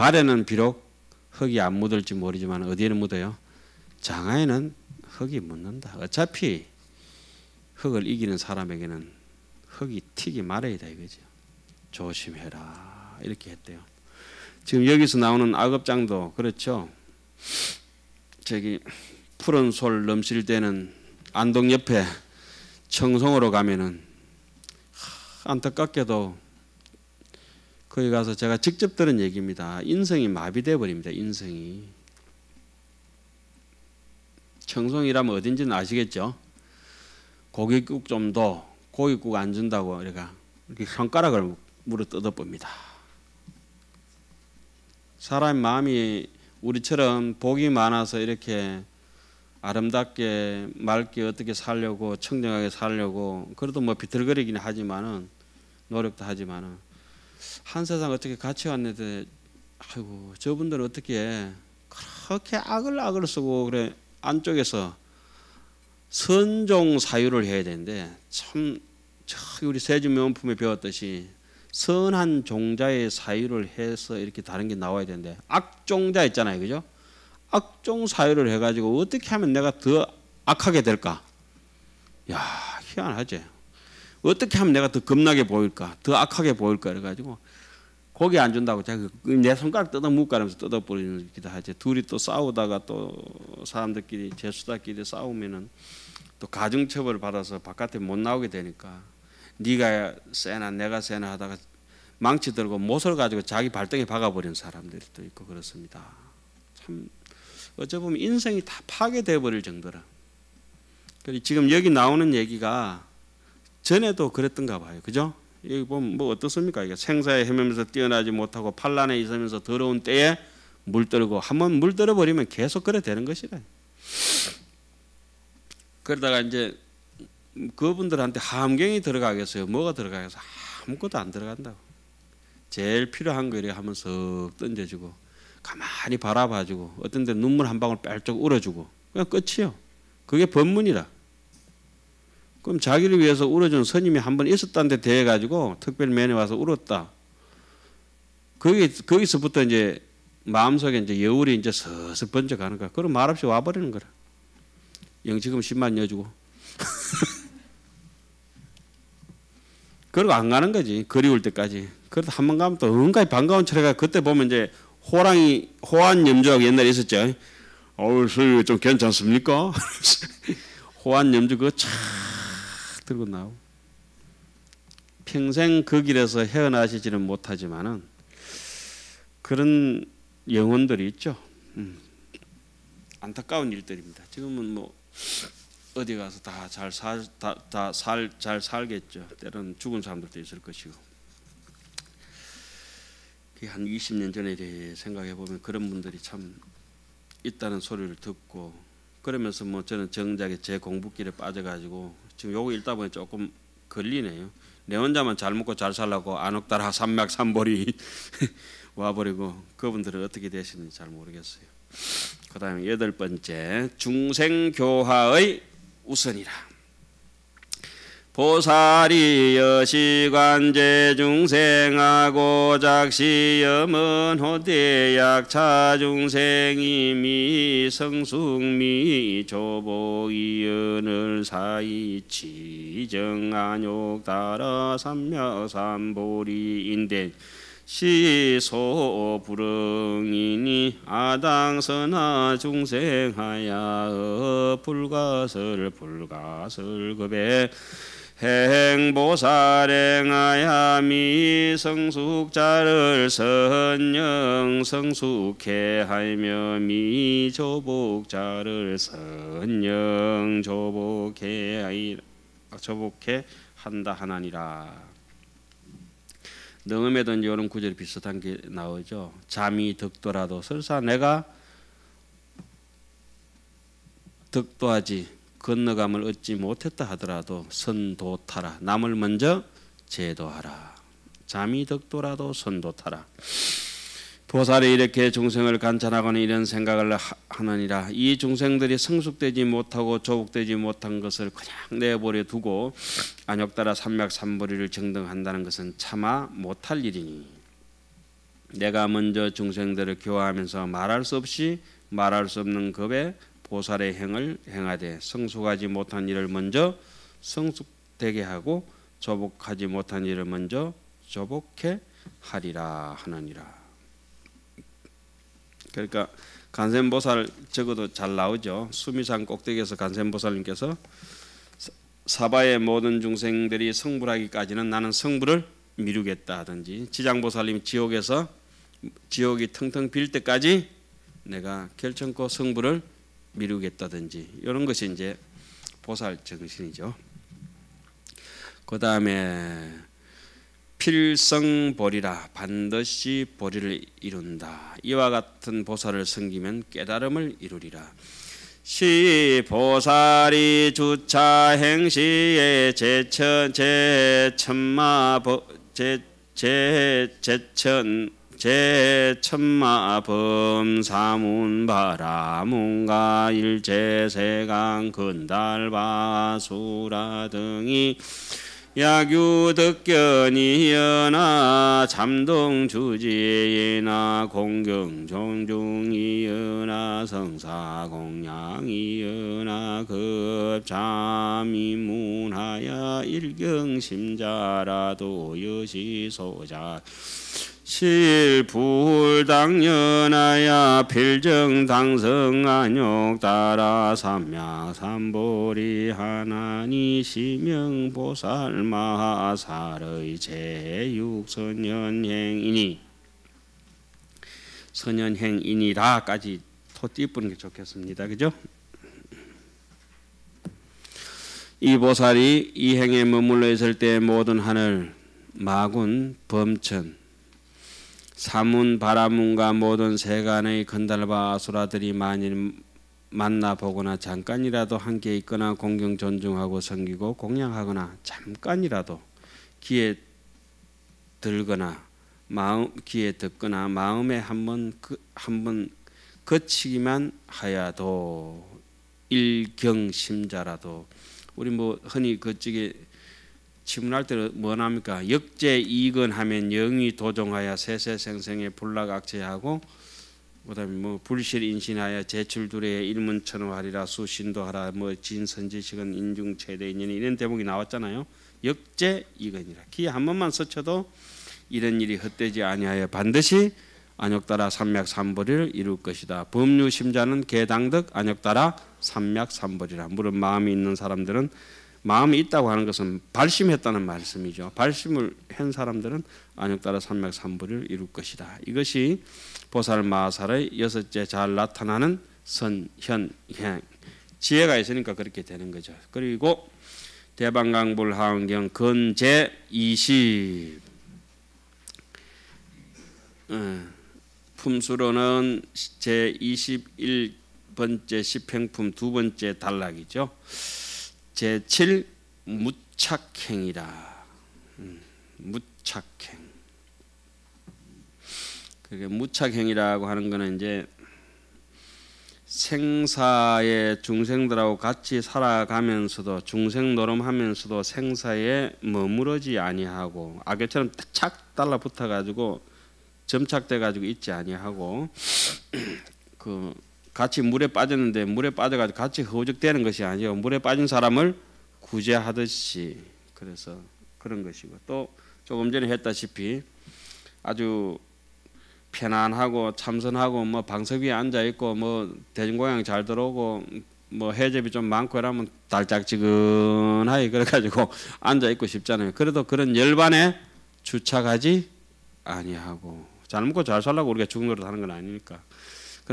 발에는 비록 흙이 안 묻을지 모르지만 어디에는 묻어요? 장화에는 흙이 묻는다. 어차피 흙을 이기는 사람에게는 흙이 튀기 마련이다 이거죠. 조심해라 이렇게 했대요. 지금 여기서 나오는 악업장도 그렇죠. 저기 푸른 솔 넘실대는 안동 옆에 청송으로 가면은 안타깝게도 거기 가서 제가 직접 들은 얘기입니다. 인성이 마비돼 버립니다. 인성이. 청송이라면 어딘지는 아시겠죠? 고깃국 좀 더, 고깃국 안 준다고 이렇게 손가락을 물어 뜯어봅니다. 사람 마음이 우리처럼 복이 많아서 이렇게 아름답게 맑게 어떻게 살려고 청정하게 살려고 그래도 뭐 비틀거리긴 하지만은 노력도 하지만은 한 세상 어떻게 같이 왔는데 아이고 저분들은 어떻게 그렇게 악을 쓰고 그래 안쪽에서 선종 사유를 해야 되는데 참 우리 세주명품에 배웠듯이 선한 종자의 사유를 해서 이렇게 다른 게 나와야 되는데 악종자 있잖아요, 그죠? 악종 사유를 해가지고 어떻게 하면 내가 더 악하게 될까? 야 희한하지. 어떻게 하면 내가 더 겁나게 보일까? 더 악하게 보일까? 그래가지고 고기 안 준다고 자기 내 손가락 뜯어 묶으면서 뜯어버리기도 하지. 둘이 또 싸우다가 또 사람들끼리 제수다끼리 싸우면은 또 가중처벌을 받아서 바깥에 못 나오게 되니까 네가 세나 내가 세나 하다가 망치 들고 못을 가지고 자기 발등에 박아버리는 사람들이 또 있고 그렇습니다. 참 어찌 보면 인생이 다 파괴되어 버릴 정도라. 지금 여기 나오는 얘기가 전에도 그랬던가 봐요. 그죠? 여기 보면 뭐 어떻습니까? 이게 생사에 헤매면서 뛰어나지 못하고 환난에 있으면서 더러운 때에 물들고 한번 물들어 버리면 계속 그래 되는 것이라. 그러다가 이제 그분들한테 함경이 들어가겠어요? 뭐가 들어가겠어? 아무것도 안 들어간다고. 제일 필요한 거 이렇게 하면 쓱 던져주고 가만히 바라봐주고 어떤 데 눈물 한 방울 뺄쩍 울어주고 그냥 끝이요. 그게 법문이라. 그럼 자기를 위해서 울어준 스님이 한 번 있었다는 데 대해가지고 특별 면회 와서 울었다. 거기서부터 이제 마음속에 이제 여울이 이제 서서 번져가는 거야. 그럼 말없이 와버리는 거라. 영치금 10만 여주고. 그러고 안 가는 거지. 그리울 때까지. 그래도 한 번 가면 또 은가히 반가운 철회가 그때 보면 이제 호환 염주하고 옛날에 있었죠. 선생님 좀 괜찮습니까? 호환 염주 그거 착 들고 나오고. 평생 그 길에서 헤어나시지는 못하지만은 그런 영혼들이 있죠. 안타까운 일들입니다. 지금은 뭐 어디 가서 다 잘 살겠죠. 때로는 죽은 사람들도 있을 것이고. 한 20년 전에 대해 생각해 보면 그런 분들이 참 있다는 소리를 듣고 그러면서 뭐 저는 정작에 제 공부길에 빠져가지고 지금 요거 읽다 보니 조금 걸리네요. 내 혼자만 잘 먹고 잘 살라고 안옥다라 삼맥삼보리 와버리고 그분들은 어떻게 되시는지 잘 모르겠어요. 그 다음에 8번째 중생교화의 우선이라. 보살이 여시관제 중생하고 작시염은 호대약 차중생이 미성숙미 조보이연을 사이치 정안욕 따라 삼맥삼보리인데 시소불응이니 아당선하 중생하야 불가설급에 행보살행하야 미성숙자를 선영 성숙해 하며 미조복자를 선영 조복해 한다 하나니라. 능음에도 이제 이런 구절이 비슷한 게 나오죠. 잠이 득도라도 설사 내가 득도하지 건너감을 얻지 못했다 하더라도 선도타라. 남을 먼저 제도하라. 잠이 득도라도 선도타라. 보살이 이렇게 중생을 관찰하거나 이런 생각을 하느니라. 이 중생들이 성숙되지 못하고 조복되지 못한 것을 그냥 내버려 두고 안욕따라 삼맥삼보리를 정등한다는 것은 차마 못할 일이니 내가 먼저 중생들을 교화하면서 말할 수 없이 말할 수 없는 급의 보살의 행을 행하되 성숙하지 못한 일을 먼저 성숙되게 하고 조복하지 못한 일을 먼저 조복해 하리라 하느니라. 그러니까 간센보살 적어도 잘 나오죠. 수미산 꼭대기에서 간센보살님께서 사바의 모든 중생들이 성불하기까지는 나는 성불을 미루겠다 하든지, 지장보살님 지옥에서 지옥이 텅텅 빌 때까지 내가 결정코 성불을 미루겠다든지, 이런 것이 이제 보살 정신이죠. 그 다음에 필성보리라, 반드시 보리를 이룬다. 이와 같은 보살을 섬기면 깨달음을 이루리라. 시보살이 주차 행시에 제천마 범사문바라 문가 일제세강 근달바수라 등이 야규득견이여나 잠동주지이나 공경종중이여나 성사공양이여나 급잠이문하야 일경심자라도 여시소자 실불당연하야 필정당성안욕 따라 삼약삼보리 하나니 시명보살 마하살의 제6선현행이니 선현행이니라까지 토띠 뿌는 게 좋겠습니다. 그죠? 이 보살이 이 행에 머물러 있을 때 모든 하늘, 마군, 범천, 사문, 바라문과 모든 세간의 건달바 아수라들이 만일 만나보거나 잠깐이라도 함께 있거나 공경 존중하고 섬기고 공양하거나 잠깐이라도 귀에 들거나 귀에 듣거나 마음에 한번 거치기만 하여도 일경심자라도, 우리 뭐 흔히 그쪽에 치문할 때 뭐 합니까? 역제이건 하면 영이 도종하여 세세생생에 불락악체하고, 그다음에 뭐 불실인신하여 제출두레에 일문천호하리라 수신도하라 뭐 진선지식은 인중최대인연이 이런 대목이 나왔잖아요. 역제이건이라. 기에 한 번만 스쳐도 이런 일이 헛되지 아니하여 반드시 안욕따라 삼맥삼보리를 이룰 것이다. 법류심자는 개당득 안욕따라 삼맥삼보리라. 물론 마음이 있는 사람들은, 마음이 있다고 하는 것은 발심했다는 말씀이죠. 발심을 한 사람들은 안욕따라 삼맥삼보리를 이룰 것이다. 이것이 보살 마하살의 여섯째 잘 나타나는 선현행, 지혜가 있으니까 그렇게 되는 거죠. 그리고 대방강불하원경 건제 20 품수로는 제 21번째 시팽품 두 번째 단락이죠. 제7 무착행이라. 무착행. 그게 무착행이라고 하는 거는 이제 생사의 중생들하고 같이 살아가면서도 중생 노름하면서도 생사에 머무르지 아니하고 악교처럼 착 달라붙어 가지고 점착돼 가지고 있지 아니하고 그 같이 물에 빠졌는데 물에 빠져가지고 같이 허우적대는 것이 아니고 물에 빠진 사람을 구제하듯이, 그래서 그런 것이고, 또 조금 전에 했다시피 아주 편안하고 참선하고 뭐 방석 위에 앉아 있고 뭐 대중고향 잘 들어오고 뭐 해접이 좀 많고 이러면 달짝지근하게 그래가지고 앉아 있고 싶잖아요. 그래도 그런 열반에 주착하지 아니하고, 잘 먹고 잘 살라고 우리가 죽은 노릇 하는 건 아니니까.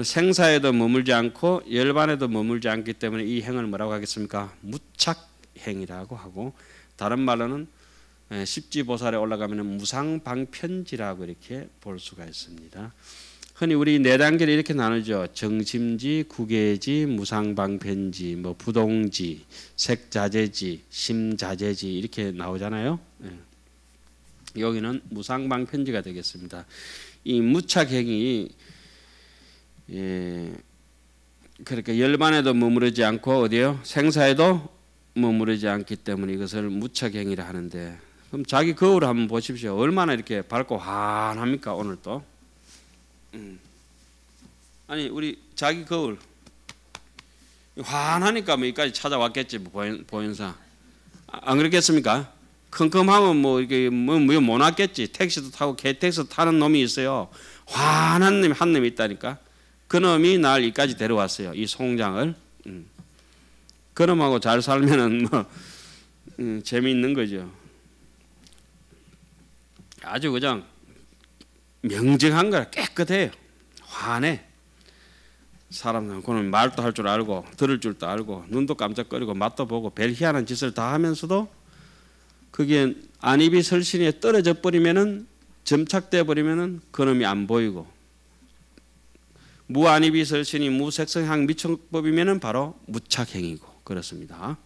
생사에도 머물지 않고 열반에도 머물지 않기 때문에 이 행을 뭐라고 하겠습니까? 무착행이라고 하고, 다른 말로는 십지보살에 올라가면 무상방편지라고 이렇게 볼 수가 있습니다. 흔히 우리 네 단계를 이렇게 나누죠. 정심지, 구계지, 무상방편지, 뭐 부동지, 색자재지, 심자재지 이렇게 나오잖아요. 여기는 무상방편지가 되겠습니다. 이 무착행이 그러니까 열반에도 머무르지 않고 어디요? 생사에도 머무르지 않기 때문에 이것을 무착행이라 하는데, 그럼 자기 거울을 한번 보십시오. 얼마나 이렇게 밝고 환합니까? 오늘도 아니 우리 자기 거울 환하니까 뭐 여기까지 찾아왔겠지 뭐 보현사. 안 그렇겠습니까? 컴컴하면 뭐 이게 못 왔겠지. 택시도 타고 KTX 타는 놈이 있어요. 환한 놈이 한 놈이 있다니까. 그 놈이 날 여기까지 데려왔어요. 이 송장을. 그 놈하고 잘 살면은 뭐 재미있는 거죠. 아주 그냥 명정한 거라 깨끗해요. 환해. 사람들은 그놈 말도 할 줄 알고 들을 줄도 알고 눈도 깜짝거리고 맛도 보고 별 희한한 짓을 다 하면서도 그게 안입이 설신에 떨어져 버리면은 점착돼 버리면은 그놈이 안 보이고 무안입이 설신이 무색성향 미촉법이면은 바로 무착행이고 그렇습니다.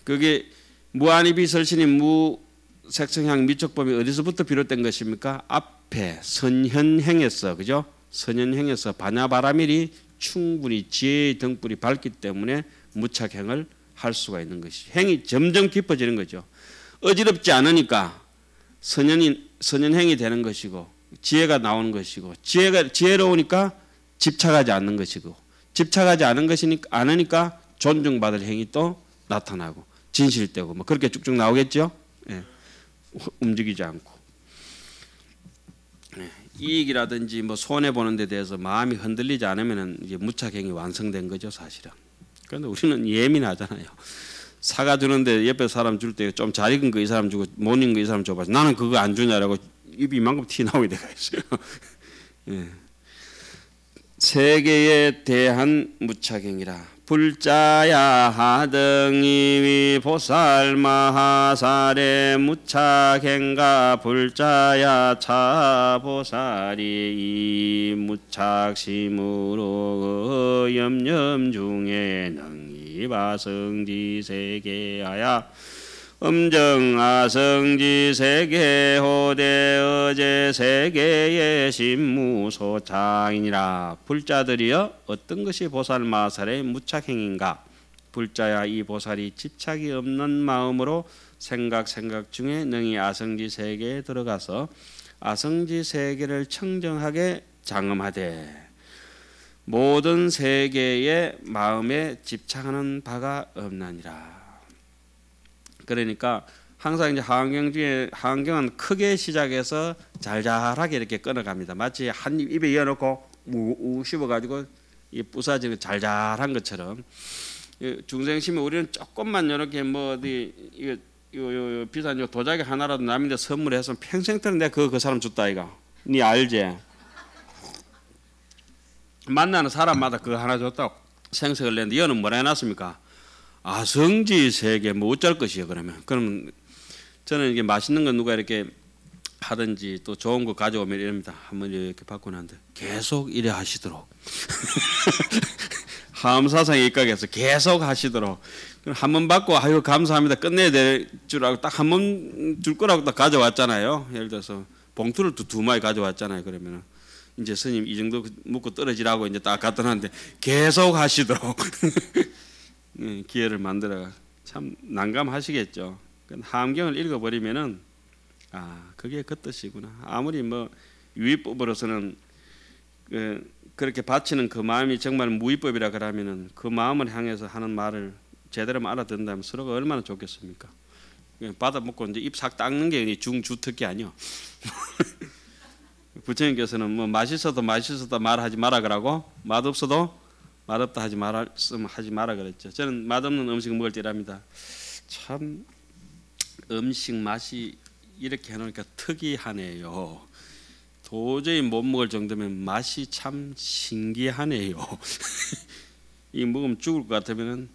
그게 무안입이 설신이 무색성향 미촉법이 어디서부터 비롯된 것입니까? 앞에 선현행에서 그죠? 선현행에서 반야바라밀이 충분히 지혜의 등불이 밝기 때문에 무착행을 할 수가 있는 것이 행이 점점 깊어지는 거죠. 어지럽지 않으니까 선현행이 되는 것이고 지혜가 나오는 것이고 지혜로우니까 집착하지 않는 것이고 집착하지 않으니까 존중받을 행이 또 나타나고 진실되고 뭐 그렇게 쭉쭉 나오겠죠. 예. 움직이지 않고. 예. 이익이라든지 뭐 손해 보는 데 대해서 마음이 흔들리지 않으면은 이제 무착행이 완성된 거죠, 사실은. 그런데 우리는 예민하잖아요. 사과 주는데 옆에 사람 줄 때 좀 잘 익은 거 이 사람 주고 못 익은 거 이 사람 줘봐서 나는 그거 안 주냐라고 입이 이만큼 튀어나오게 돼가 있어요. 예. 세계에 대한 무착행이라. 불자야 하등이위 보살마하살의 무착행가 불자야 차보살이 이 무착심으로 염염 중에 능이바성지 세계하야 음정아성지 세계호대 어제 세계의 신무소창이니라. 불자들이여 어떤 것이 보살마살의 무착행인가? 불자야 이 보살이 집착이 없는 마음으로 생각 중에 능히 아성지 세계에 들어가서 아성지 세계를 청정하게 장엄하되 모든 세계의 마음에 집착하는 바가 없나니라. 그러니까 항상 이제 하안경은 크게 시작해서 잘잘하게 이렇게 끊어갑니다. 마치 한 입 입에 이어놓고 우 씹어가지고 이 부사지는 잘잘한 것처럼 중생심에 우리는 조금만 이렇게 뭐 어디 이거 비싼 도자기 하나라도 남인데 선물해서 평생토록 내가 그 사람 줬다 이가. 니 알지? 만나는 사람마다 그거 하나 줬다고 생색을 내는데 이거는 뭐라 해놨습니까? 아성지 세계 뭐 어쩔 것이요 그러면. 그러면 저는 이게 맛있는 거 누가 이렇게 하든지 또 좋은 거 가져오면 이럽니다. 한번 이렇게 받고 난데 계속 이래 하시도록 하암사상에 입각해서 계속 하시도록 한 번 받고 아유 감사합니다 끝내야 될 줄 알고 딱 한 번 줄 거라고 딱 가져왔잖아요. 예를 들어서 봉투를 두 마리 가져왔잖아요. 그러면은 이제 스님 이 정도 묵고 떨어지라고 이제 딱 갖다 놨는데 계속 하시도록 기회를 만들어 참 난감하시겠죠. 하암경을 읽어버리면은 아 그게 그 뜻이구나. 아무리 뭐 유의법으로서는 그렇게 바치는 그 마음이 정말 무의법이라 그러면은 그 마음을 향해서 하는 말을 제대로 알아듣는다면 서로가 얼마나 좋겠습니까? 받아 먹고 이제 입 싹 닦는 게 중주특기 아니요. 부처님께서는 뭐 맛있어도 말하지 마라 그러고 맛없어도 맛없다 하지 마라 그랬죠. 저는 맛없는 음식 먹을 때랍니다. 참 음식 맛이 이렇게 해놓으니까 특이하네요. 도저히 못 먹을 정도면 맛이 참 신기하네요. 이 먹으면 죽을 것 같으면은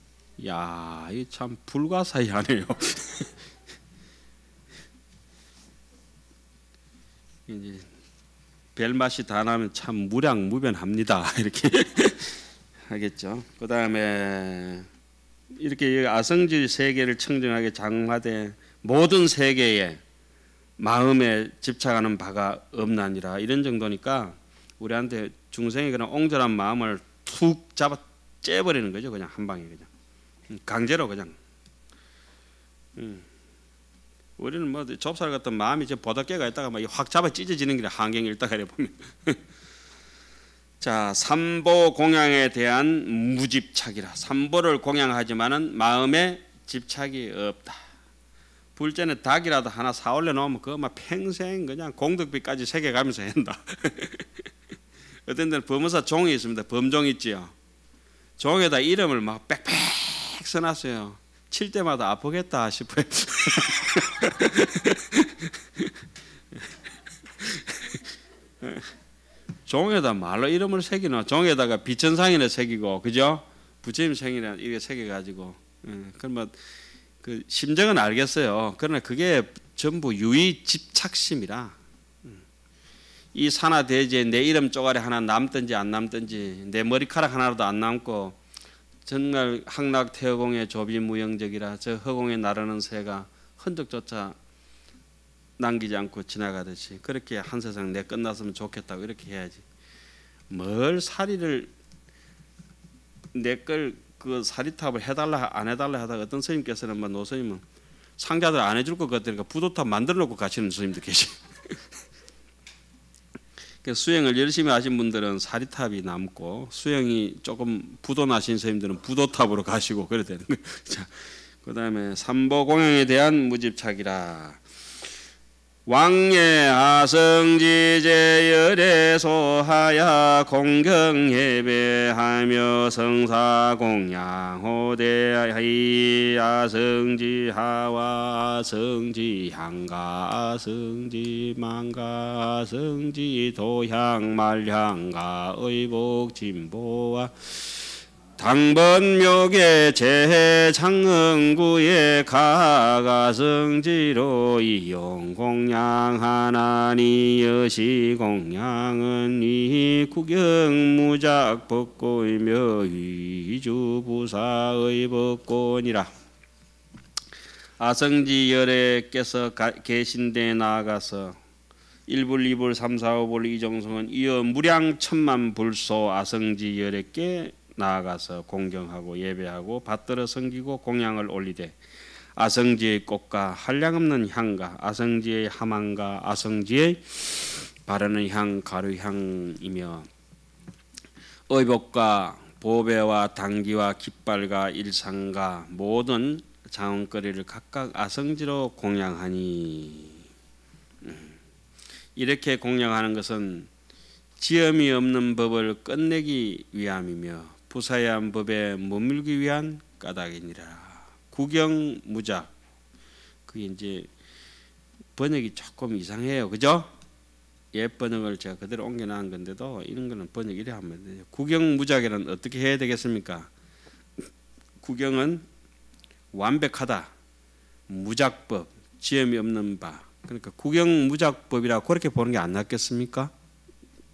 야, 이 참 불가사의하네요. 이제 별 맛이 다 나면 참 무량무변합니다. 이렇게 하겠죠. 그 다음에 이렇게 아성지 세계를 청정하게 장하되 모든 세계에 마음에 집착하는 바가 없나니라 이런 정도니까 우리한테 중생의 그런 옹졸한 마음을 툭 잡아 째버리는 거죠. 그냥 한 방에 그냥 강제로 그냥. 우리는 뭐 좁쌀 같은 마음이 저 보닷개가 있다가 막 확 잡아 찢어지는 게 한경이 읽다가 보면 자, 삼보 공양에 대한 무집착이라. 삼보를 공양하지만은 마음에 집착이 없다. 불제는 닭이라도 하나 사 올려 놓으면 그거 막 평생 그냥 공덕비까지 새겨가면서 한다. 어떤 데는 법무사 종이 있습니다. 범종 있지요. 종에다 이름을 막 빽빽 써놨어요. 칠 때마다 아프겠다 싶어요. 종에다 말로 이름을 새기나 종에다가 비천상이나 새기고 그죠? 부처님 생이나 이렇게 새겨가지고 그러면 그 심정은 알겠어요. 그러나 그게 전부 유의 집착심이라 이 산하대지에 내 이름 쪼가리 하나 남든지 안 남든지 내 머리카락 하나라도 안 남고 정말 항락태허공의 조비무영적이라 저 허공에 나르는 새가 흔적조차 남기지 않고 지나가듯이 그렇게 한 세상 내 끝났으면 좋겠다고 이렇게 해야지. 뭘 사리를 내 걸 그 사리탑을 해달라 안 해달라 하다가 어떤 스님께서는 뭐 노스님은 상자들 안 해줄 것 같으니까 부도탑 만들어 놓고 가시는 스님도 계시. 수행을 열심히 하신 분들은 사리탑이 남고 수행이 조금 부도나신 스님들은 부도탑으로 가시고 그래야 되는 거예요. 자, 그다음에 삼보공양에 대한 무집착이라. 왕예 아성지제열에 소하야 공경예배하며 성사공양호대하이 아성지하와 아성지향가 아성지망가 아성지도향말향가 의복진보와 당번묘계 제해창흥구에 가가성지로 이용공양하나니 여시공양은 이 구경무작법고이며 위주부사의 법권이라. 아성지열애께서 계신 데 나아가서 1불 2불 3 4 5불 이정성은 이어 무량천만 불소 아성지열애께 나아가서 공경하고 예배하고 받들어 섬기고 공양을 올리되 아성지의 꽃과 한량없는 향과 아성지의 함향과 아성지의 바르는 향 가루향이며 의복과 보배와 당기와 깃발과 일상과 모든 장원거리를 각각 아성지로 공양하니 이렇게 공양하는 것은 지엄이 없는 법을 끝내기 위함이며 부사야한 법에 머물기 위한 까닭이니라. 구경무작. 그게 이제 번역이 조금 이상해요, 그죠? 옛 번역을 제가 그대로 옮겨놓은 건데도 이런 거는 번역 이래 하면 돼요. 구경무작이란 어떻게 해야 되겠습니까? 구경은 완벽하다, 무작법, 지엄이 없는 바. 그러니까 구경무작법이라고 그렇게 보는 게 안 낫겠습니까?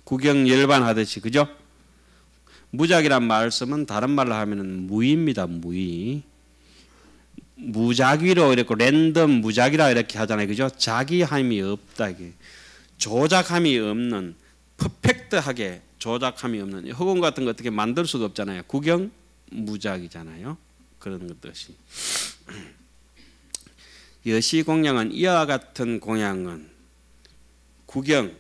구경열반하듯이, 그죠? 무작이란 말씀은 다른 말로 하면은 무의입니다. 무의. 무작위로 이렇게 랜덤 무작이라 이렇게 하잖아요, 그죠? 자기함이 없다. 이게 조작함이 없는, 퍼펙트하게 조작함이 없는 허공 같은 거 어떻게 만들 수가 없잖아요. 구경 무작이잖아요. 그런 것듯이 여시공양은 이와 같은 공양은 구경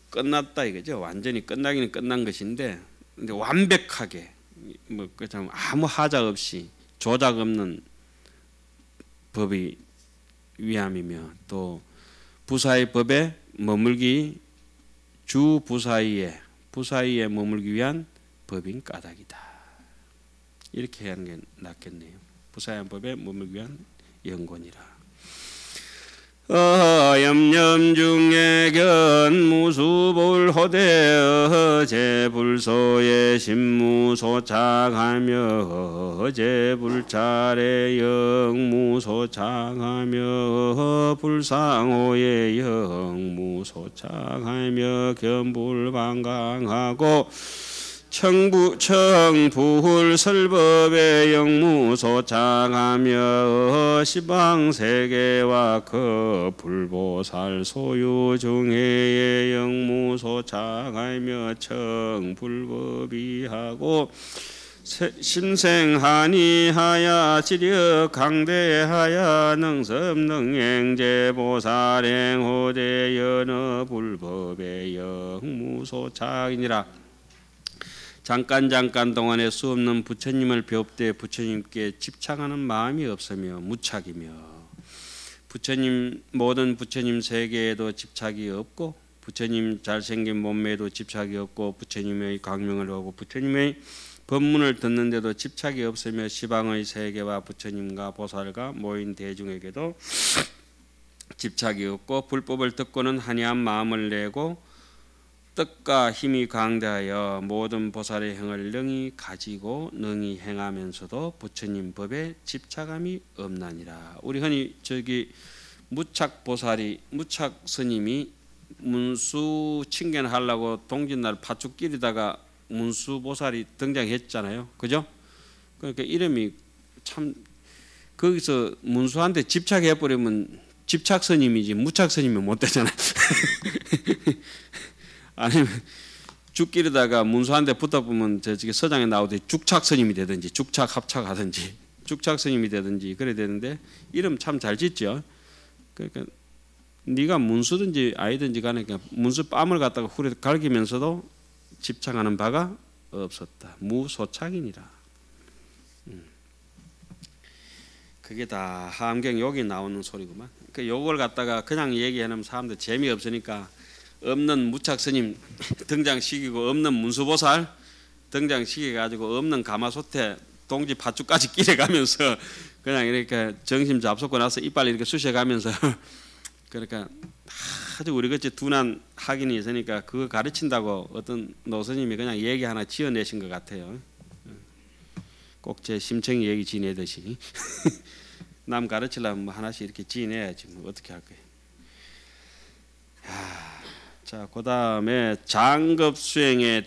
끝났다 이거죠. 완전히 끝나기는 끝난 것인데, 근데 완벽하게 뭐 그렇다면 아무 하자 없이 조작 없는 법이 위함이며 또 부사의 법에 머물기 주 부사위에 머물기 위한 법인 까닭이다. 이렇게 하는 게 낫겠네요. 부사의 법에 머물기 위한 연곤이라. 염염 중에 견무수볼 호대 제불소에 신무소착하며 제불찰에 영무소착하며 불상호에 영무소착하며 견불방강하고 청부울 설법의 영무소착하며 시방세계와 그 불보살 소유 중해의 영무소착하며 청불법이하고 심생하니 하야 지력 강대하야 능섭능행제 보살행호대 연어불법의 영무소착이니라. 잠깐 동안에 수 없는 부처님을 배웁되 부처님께 집착하는 마음이 없으며 무착이며 부처님 모든 부처님 세계에도 집착이 없고 부처님 잘생긴 몸매에도 집착이 없고 부처님의 광명을 하고 부처님의 법문을 듣는데도 집착이 없으며 시방의 세계와 부처님과 보살과 모인 대중에게도 집착이 없고 불법을 듣고는 한이한 마음을 내고 뜻과 힘이 강대하여 모든 보살의 행을 능히 가지고 능히 행하면서도 부처님 법에 집착함이 없나니라. 우리 흔히 저기 무착 보살이 무착 스님이 문수 칭견하려고 동짓날 팥죽 끼리다가 문수 보살이 등장했잖아요. 그죠? 그러니까 이름이 참 거기서 문수한테 집착해 버리면 집착 스님이지 무착 스님이 못 되잖아요. 아니면 죽기르다가 문수한테 붙어보면 저기 서장에 나오듯이 죽착 스님이 되든지 죽착 합착하든지 죽착 스님이 되든지 그래야 되는데 이름 참 잘 짓죠. 그러니까 네가 문수든지 아니든지 간에 문수 뺨을 갖다가 후려 갈기면서도 집착하는 바가 없었다. 무소착이니라. 그게 다 하암경 여기 나오는 소리구만. 그 요걸 갖다가 그냥 얘기하면 사람들 재미없으니까 없는 무착 스님 등장시키고 없는 문수보살 등장시켜가지고 없는 가마솥에 동지 팥죽까지 끼려가면서 그냥 이렇게 정심 잡숫고 나서 이빨 이렇게 쑤셔가면서 그러니까 아주 우리 같이 둔한 학인이 있으니까 그거 가르친다고 어떤 노스님이 그냥 얘기 하나 지어내신 것 같아요. 꼭 제 심청이 얘기 지내듯이 남 가르치려면 뭐 하나씩 이렇게 지내야지 뭐 어떻게 할 거예요. 자, 그 다음에 장급 수행에